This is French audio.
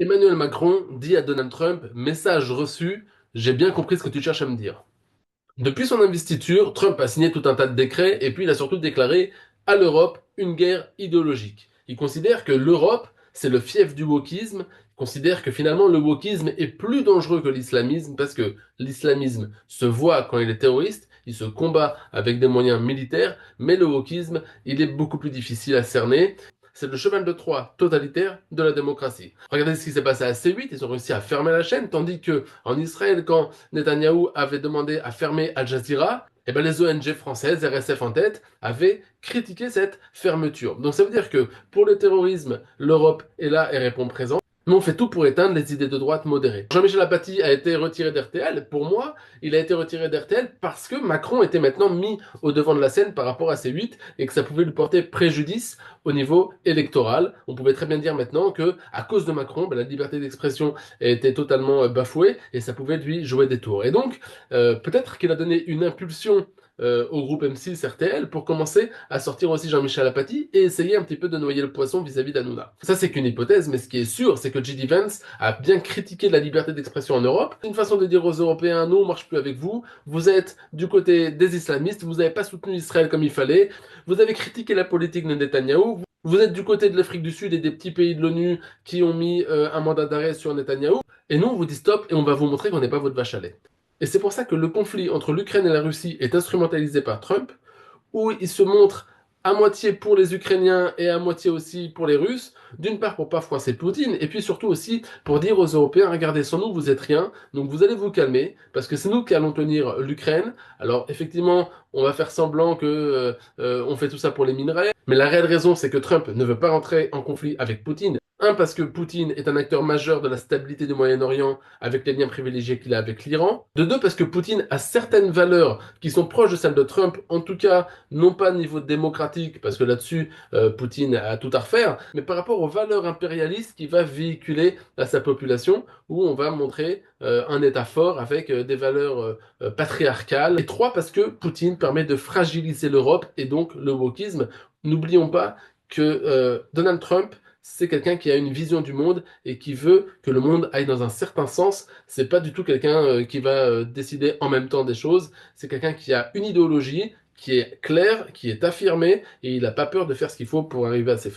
Emmanuel Macron dit à Donald Trump, message reçu, j'ai bien compris ce que tu cherches à me dire. Depuis son investiture, Trump a signé tout un tas de décrets et puis il a surtout déclaré à l'Europe une guerre idéologique. Il considère que l'Europe, c'est le fief du wokisme. Il considère que finalement le wokisme est plus dangereux que l'islamisme parce que l'islamisme se voit quand il est terroriste, il se combat avec des moyens militaires, mais le wokisme, il est beaucoup plus difficile à cerner. C'est le cheval de Troie totalitaire de la démocratie. Regardez ce qui s'est passé à C8, ils ont réussi à fermer la chaîne, tandis que en Israël, quand Netanyahou avait demandé à fermer Al Jazeera, et ben les ONG françaises, RSF en tête, avaient critiqué cette fermeture. Donc ça veut dire que pour le terrorisme, l'Europe est là et répond présent. Mais on fait tout pour éteindre les idées de droite modérées. Jean-Michel Apathy a été retiré d'RTL. Pour moi, il a été retiré d'RTL parce que Macron était maintenant mis au devant de la scène par rapport à C8 et que ça pouvait lui porter préjudice au niveau électoral. On pouvait très bien dire maintenant que, à cause de Macron, ben, la liberté d'expression était totalement bafouée et ça pouvait lui jouer des tours. Et donc, peut-être qu'il a donné une impulsion au groupe M6 RTL pour commencer à sortir aussi Jean-Michel Apathy et essayer un petit peu de noyer le poisson vis-à-vis d'Hanouna. Ça, c'est qu'une hypothèse, mais ce qui est sûr, c'est que J.D. Vance a bien critiqué la liberté d'expression en Europe. C'est une façon de dire aux Européens, nous, on marche plus avec vous, vous êtes du côté des islamistes, vous n'avez pas soutenu Israël comme il fallait, vous avez critiqué la politique de Netanyahou, vous êtes du côté de l'Afrique du Sud et des petits pays de l'ONU qui ont mis un mandat d'arrêt sur Netanyahou, et nous, on vous dit stop et on va vous montrer qu'on n'est pas votre vache à lait. Et c'est pour ça que le conflit entre l'Ukraine et la Russie est instrumentalisé par Trump, où il se montre à moitié pour les Ukrainiens et à moitié aussi pour les Russes, d'une part pour pas froisser Poutine, et puis surtout aussi pour dire aux Européens, regardez, sans nous, vous êtes rien, donc vous allez vous calmer, parce que c'est nous qui allons tenir l'Ukraine. Alors effectivement, on va faire semblant que on fait tout ça pour les minerais, mais la réelle raison, c'est que Trump ne veut pas rentrer en conflit avec Poutine. Un, parce que Poutine est un acteur majeur de la stabilité du Moyen-Orient avec les liens privilégiés qu'il a avec l'Iran. De deux, parce que Poutine a certaines valeurs qui sont proches de celles de Trump, en tout cas non pas au niveau démocratique, parce que là-dessus, Poutine a tout à refaire, mais par rapport aux valeurs impérialistes qu'il va véhiculer à sa population, où on va montrer un État fort avec des valeurs patriarcales. Et trois, parce que Poutine permet de fragiliser l'Europe et donc le wokisme. N'oublions pas que Donald Trump, c'est quelqu'un qui a une vision du monde et qui veut que le monde aille dans un certain sens. C'est pas du tout quelqu'un qui va décider en même temps des choses. C'est quelqu'un qui a une idéologie qui est claire, qui est affirmée et il n'a pas peur de faire ce qu'il faut pour arriver à ses fins.